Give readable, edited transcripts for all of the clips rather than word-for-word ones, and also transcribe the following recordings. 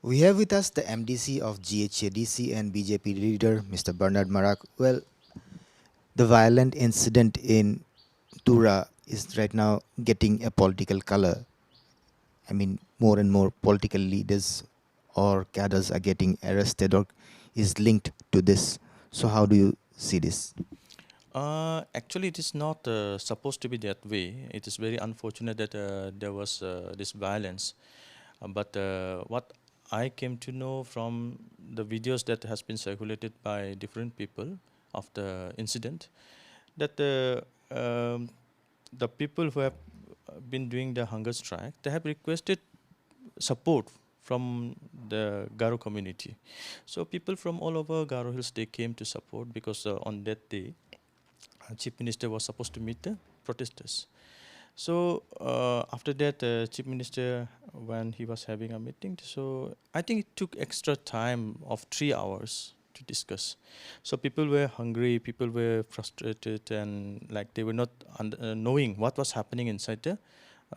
We have with us the MDC of GHADC and BJP leader, Mr. Bernard Marak. Well, the violent incident in Tura is right now getting a political color. I mean, more and more political leaders or cadres are getting arrested or is linked to this. So, how do you see this? Actually, it is not supposed to be that way. It is very unfortunate that there was this violence. But what I came to know from the videos that has been circulated by different people of the incident, that the people who have been doing the hunger strike, they have requested support from the Garo community. So people from all over Garo Hills, they came to support because on that day Chief Minister was supposed to meet the protesters. So after that, Chief Minister, when he was having a meeting, so I think it took extra time of 3 hours to discuss. So people were hungry, people were frustrated, and like they were not knowing what was happening inside the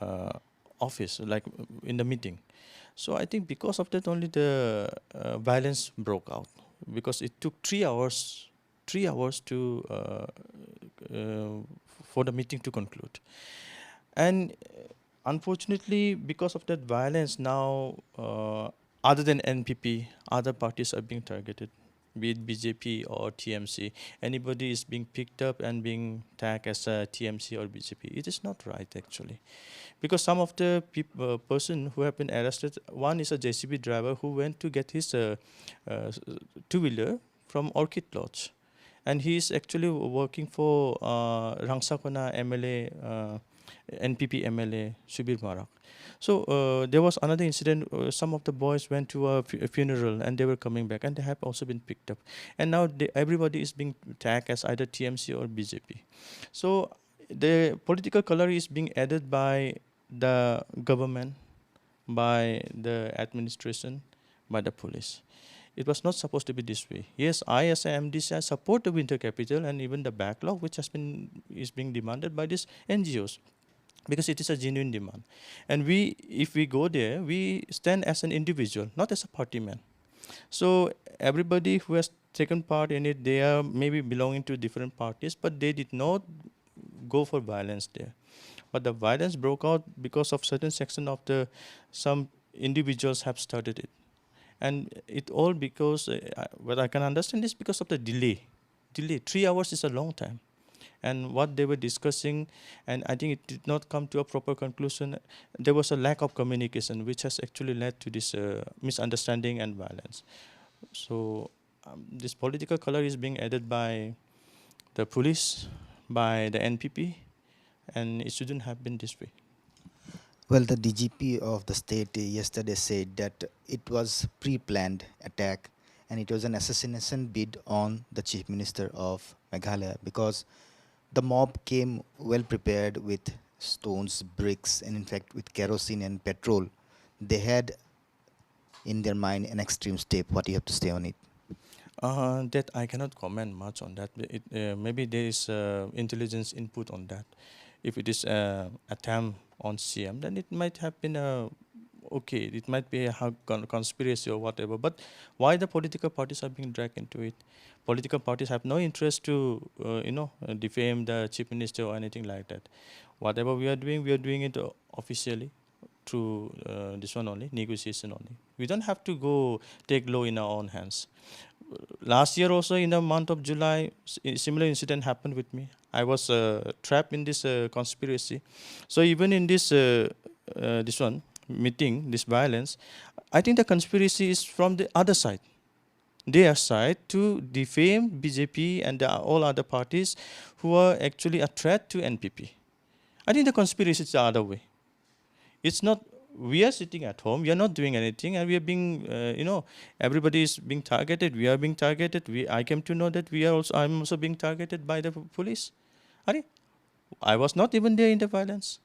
uh, office, like in the meeting. So I think because of that only the violence broke out, because it took 3 hours, 3 hours to uh, for the meeting to conclude. And unfortunately, because of that violence, now other than NPP, other parties are being targeted, be it BJP or TMC. Anybody is being picked up and being tagged as a TMC or BJP. It is not right actually, because some of the person who have been arrested, one is a JCB driver who went to get his two-wheeler from Orchid Lodge, and he is actually working for Rangsakona MLA, NPP MLA Subir Marak. So there was another incident. Some of the boys went to a funeral and they were coming back, and they have also been picked up. And now everybody is being tagged as either TMC or BJP. So the political color is being added by the government, by the administration, by the police. It was not supposed to be this way. Yes, I as a MDC I support the winter capital and even the backlog which has been is being demanded by these NGOs, because it is a genuine demand. And we, if we go there, we stand as an individual, not as a party man. So everybody who has taken part in it, they are maybe belonging to different parties, but they did not go for violence there. But the violence broke out because of certain section of the some individuals have started it, and it all because what I can understand is because of the delay. Delay 3 hours is a long time, and what they were discussing, and I think it did not come to a proper conclusion. There was a lack of communication, which has actually led to this misunderstanding and violence. So this political color is being added by the police, by the NPP, and it shouldn't have been this way. Well, the DGP of the state yesterday said that it was pre-planned attack and it was an assassination bid on the chief minister of Meghalaya because the mob came well prepared with stones, bricks, and in fact with kerosene and petrol. They had in their mind an extreme step. What do you have to say on it? That I cannot comment much on that. Maybe there is intelligence input on that. If it is attempt on CM, then it might have been okay. It might be a conspiracy or whatever. But why the political parties are being dragged into it? Political parties have no interest to defame the chief minister or anything like that. Whatever we are doing it officially through this one only, negotiation only. We don't have to go take law in our own hands. Last year also in the month of July, similar incident happened with me. I was trapped in this conspiracy. So even in this one meeting, this violence, I think the conspiracy is from the other side. Their side to defame BJP and all other parties who are actually a threat to NPP. I think the conspiracy is the other way. It's not, we are sitting at home, we are not doing anything, and we are being, everybody is being targeted. We are being targeted. I came to know that I'm also being targeted by the police. Are I was not even there in the violence.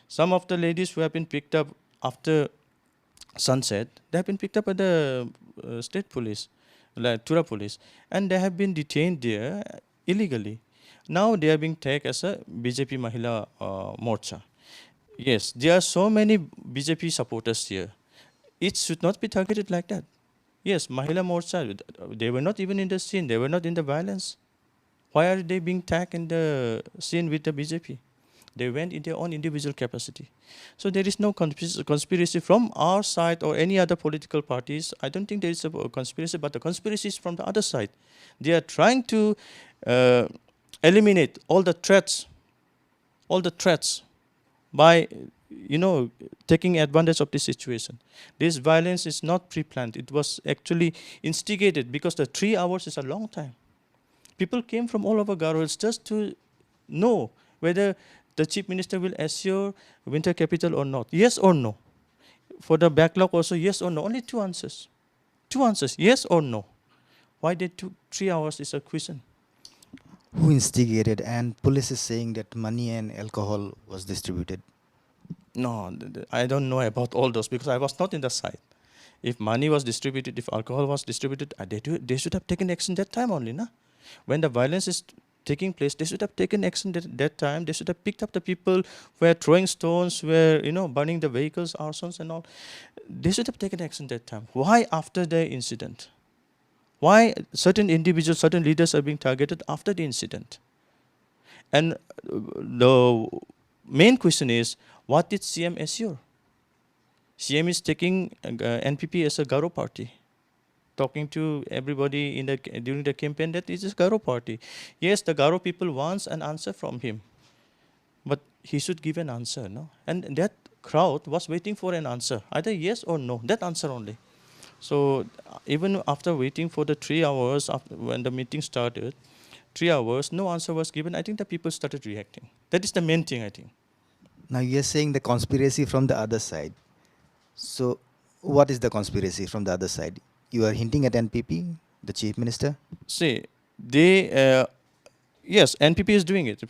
Some of the ladies who have been picked up after sunset, they have been picked up by the state police, like Tura police, and they have been detained there illegally. Now they are being taken as a BJP Mahila Morcha. Yes, there are so many BJP supporters here. It should not be targeted like that. Yes, Mahila Morcha, they were not even in the scene, they were not in the violence. Why are they being tagged in the scene with the BJP? They went in their own individual capacity. So there is no conspiracy from our side or any other political parties. I don't think there is a conspiracy, but the conspiracy is from the other side. They are trying to uh, eliminate all the threats by, you know, taking advantage of this situation. This violence is not pre-planned. It was actually instigated because the 3 hours is a long time. People came from all over Garo Hills just to know whether the chief minister will assure winter capital or not. Yes or no. For the backlog also, yes or no. Only two answers. Two answers, yes or no. Why they took 3 hours is a question. Who instigated? And police is saying that money and alcohol was distributed. No, I don't know about all those because I was not in the site. If money was distributed, if alcohol was distributed, they should have taken action that time only, na? When the violence is taking place, they should have taken action that time. They should have picked up the people who were throwing stones, were, you know, burning the vehicles, arsons and all. They should have taken action that time. Why after the incident? Why certain individuals, certain leaders are being targeted after the incident? And the main question is, what did CM assure? CM is taking NPP as a Garo party, talking to everybody in the during the campaign that it is Garo party. Yes, the Garo people wants an answer from him, but he should give an answer, no? And that crowd was waiting for an answer, either yes or no. That answer only. So even after waiting for the 3 hours after when the meeting started, 3 hours, no answer was given. I think the people started reacting. That is the main thing, I think. Now you're saying the conspiracy from the other side. So, what is the conspiracy from the other side? You are hinting at NPP, the chief minister. See, they yes, NPP is doing it.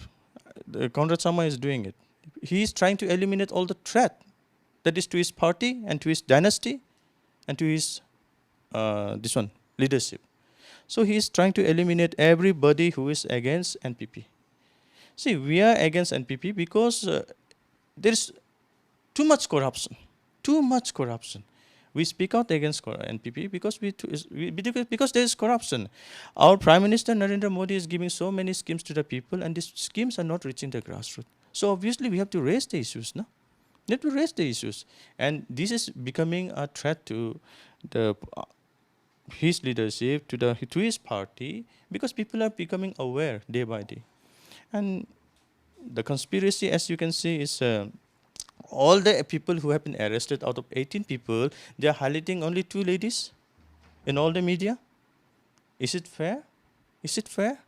Conrad Sama is doing it. He is trying to eliminate all the threat that is to his party and to his dynasty and to his this one leadership. So he is trying to eliminate everybody who is against NPP. See, we are against NPP because there is too much corruption. Too much corruption. We speak out against NPP because because there is corruption. Our Prime Minister Narendra Modi is giving so many schemes to the people, and these schemes are not reaching the grassroots. So obviously, we have to raise the issues, no? We have to raise the issues, and this is becoming a threat to the his leadership, to his party, because people are becoming aware day by day, and the conspiracy, as you can see, is. All the people who have been arrested out of 18 people, they are highlighting only 2 ladies in all the media. Is it fair? Is it fair?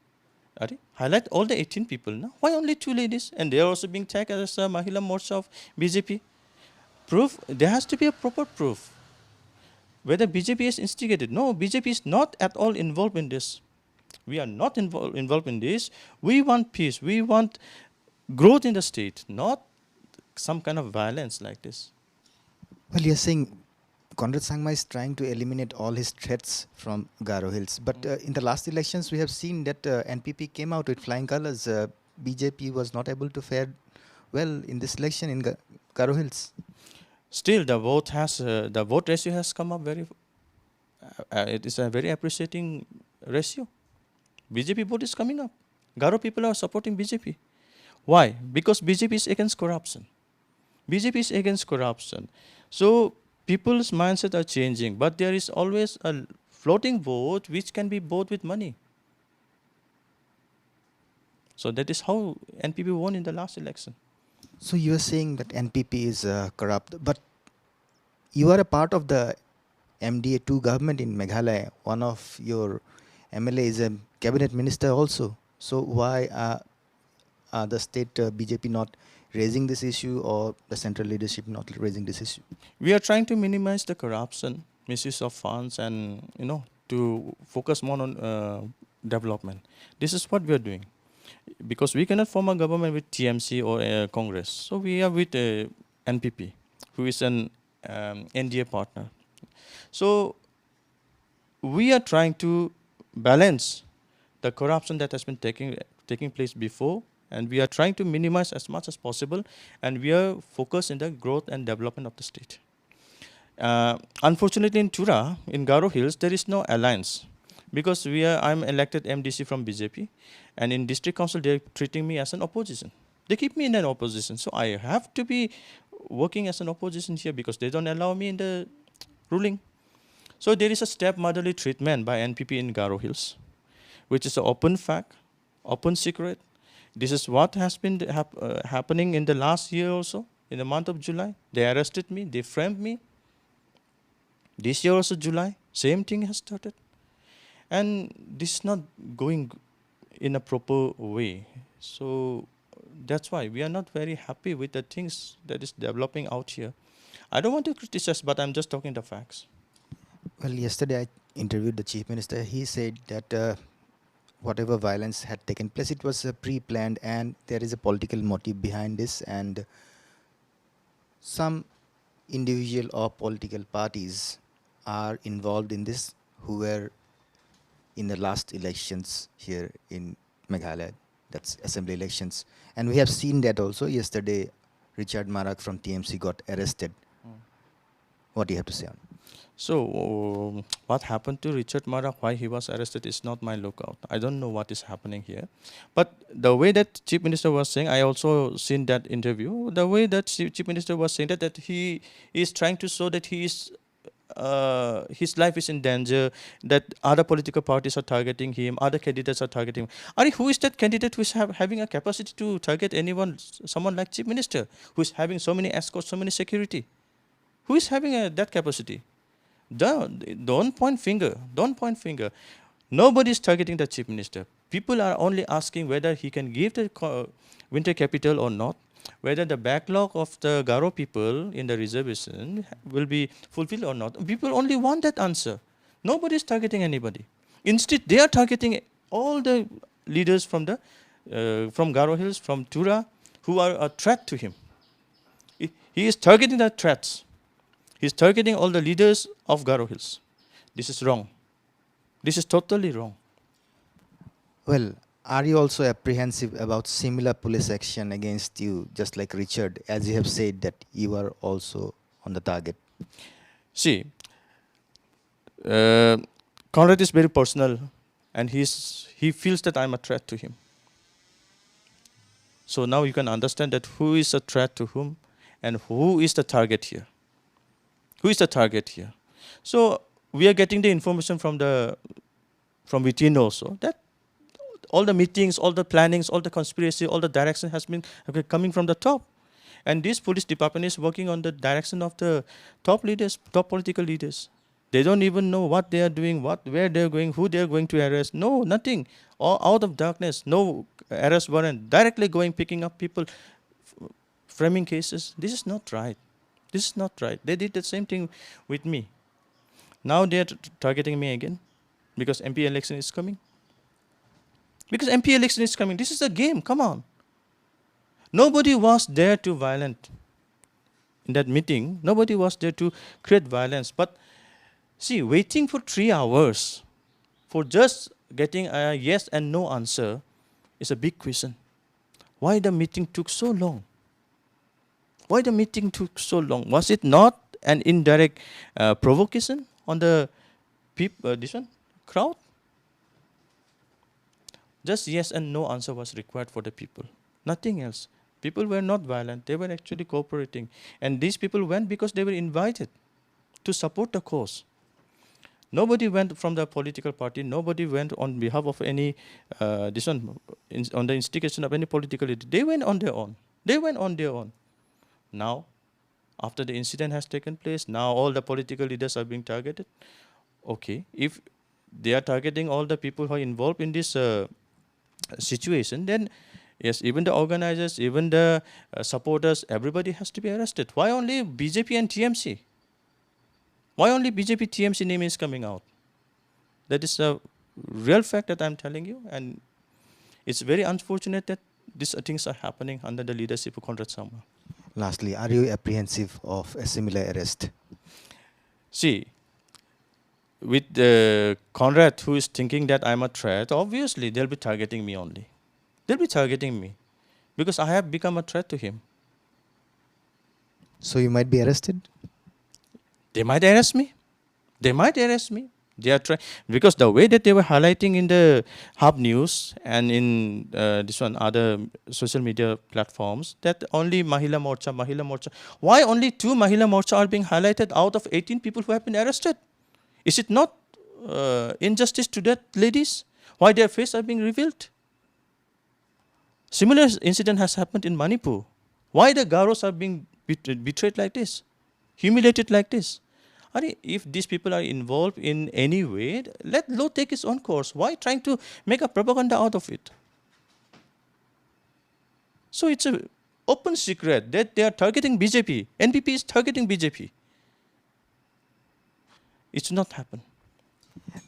Highlight all the 18 people. No? Why only 2 ladies? And they are also being tagged as a Mahila Morcha of BJP. Proof? There has to be a proper proof. Whether BJP is instigated. No, BJP is not at all involved in this. We are not involved in this. We want peace. We want growth in the state, not some kind of violence like this. Well, you're saying Conrad Sangma is trying to eliminate all his threats from Garo Hills. But in the last elections, we have seen that NPP came out with flying colors. BJP was not able to fare well in this election in Garo Hills. Still, the vote ratio has come up very. It is a very appreciating ratio. BJP vote is coming up. Garo people are supporting BJP. Why? Because BJP is against corruption. BJP is against corruption. So people's mindset are changing, but there is always a floating vote which can be bought with money. So that is how NPP won in the last election. So you are saying that NPP is corrupt, but you are a part of the MDA2 government in Meghalaya. One of your MLA is a cabinet minister also. So why are the state BJP not raising this issue, or the central leadership not raising this issue? We are trying to minimize the corruption, misuse of funds, and to focus more on development. This is what we are doing, because we cannot form a government with TMC or Congress. So we are with NPP, who is an NDA partner. So we are trying to balance the corruption that has been taking place before, and we are trying to minimize as much as possible, and we are focused in the growth and development of the state. Unfortunately, in Tura, in Garo Hills, there is no alliance because I'm elected MDC from BJP, and in district council they're treating me as an opposition. They keep me in an opposition, so I have to be working as an opposition here because they don't allow me in the ruling. So there is a stepmotherly treatment by NPP in Garo Hills, which is an open fact, open secret. This is what has been happening in the last year also. In the month of July, they arrested me, they framed me. This year also July, same thing has started. And this is not going in a proper way. So that's why we are not very happy with the things that is developing out here. I don't want to criticize, but I'm just talking the facts. Well, yesterday I interviewed the chief minister. He said that whatever violence had taken place, it was pre-planned, and there is a political motive behind this, and some individual or political parties are involved in this who were in the last elections here in Meghalaya, that's assembly elections. And we have seen that also yesterday. Richard Marak from TMC got arrested. What do you have to say on? So, what happened to Richard Marak, why he was arrested, is not my lookout. I don't know what is happening here. But the way that Chief Minister was saying, I also seen that interview. The way that Chief Minister was saying that he is trying to show that his life is in danger, that other political parties are targeting him, other candidates are targeting him. Who is that candidate who is having a capacity to target anyone, someone like Chief Minister, who is having so many escorts, so many security? Who is having that capacity? Don't point finger. Don't point finger. Nobody is targeting the chief minister. People are only asking whether he can give the winter capital or not, whether the backlog of the Garo people in the reservation will be fulfilled or not. People only want that answer. Nobody is targeting anybody. Instead, they are targeting all the leaders from Garo Hills, from Tura, who are a threat to him. He is targeting the threats. He's targeting all the leaders of Garo Hills. This is wrong. This is totally wrong. Well, are you also apprehensive about similar police action against you, just like Richard, as you have said that you are also on the target? See, Conrad is very personal, and he feels that I'm a threat to him. So now you can understand that who is a threat to whom, and who is the target here. Who is the target here? So we are getting the information from within also, that all the meetings, all the plannings, all the conspiracy, all the direction has been coming from the top. And this police department is working on the direction of the top leaders, top political leaders. They don't even know what they are doing, where they are going, who they are going to arrest. No, nothing. All out of darkness, no arrest warrant, directly going, picking up people, framing cases. This is not right. This is not right. They did the same thing with me. Now they are targeting me again because MP election is coming. Because MP election is coming. This is a game. Come on. Nobody was there to violent. In that meeting, nobody was there to create violence. But see, waiting for 3 hours for just getting a yes and no answer is a big question. Why the meeting took so long? Why the meeting took so long? Was it not an indirect provocation on the crowd? Just yes and no answer was required for the people. Nothing else. People were not violent. They were actually cooperating. And these people went because they were invited to support the cause. Nobody went from the political party. Nobody went on behalf of any, on the instigation of any political leader. They went on their own. They went on their own. Now, after the incident has taken place, now all the political leaders are being targeted. Okay, if they are targeting all the people who are involved in this situation, then yes, even the organizers, even the supporters, everybody has to be arrested. Why only BJP and TMC? Why only BJP TMC name is coming out? That is a real fact that I'm telling you, and it's very unfortunate that these things are happening under the leadership of Conrad Sama. Lastly, are you apprehensive of a similar arrest? See, with Conrad, who is thinking that I'm a threat, obviously they'll be targeting me only. They'll be targeting me because I have become a threat to him. So you might be arrested? They might arrest me. They might arrest me. They are trying because the way that they were highlighting in the Hub News and in this one other social media platforms that only Mahila Morcha, Mahila Morcha. Why only 2 Mahila Morcha are being highlighted out of 18 people who have been arrested? Is it not injustice to that ladies? Why their faces are being revealed? Similar incident has happened in Manipur. Why the Garos are being betrayed like this, humiliated like this? If these people are involved in any way, let law take its own course. Why trying to make a propaganda out of it? So it's a open secret that they are targeting BJP. NPP is targeting BJP. It should not happen.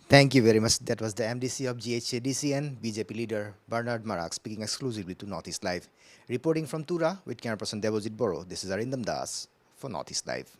Thank you very much. That was the MDC of GHADC and BJP leader Bernard Marak speaking exclusively to Northeast Live. Reporting from Tura with camera person Devojit Boro, this is Arindam Das for Northeast Live.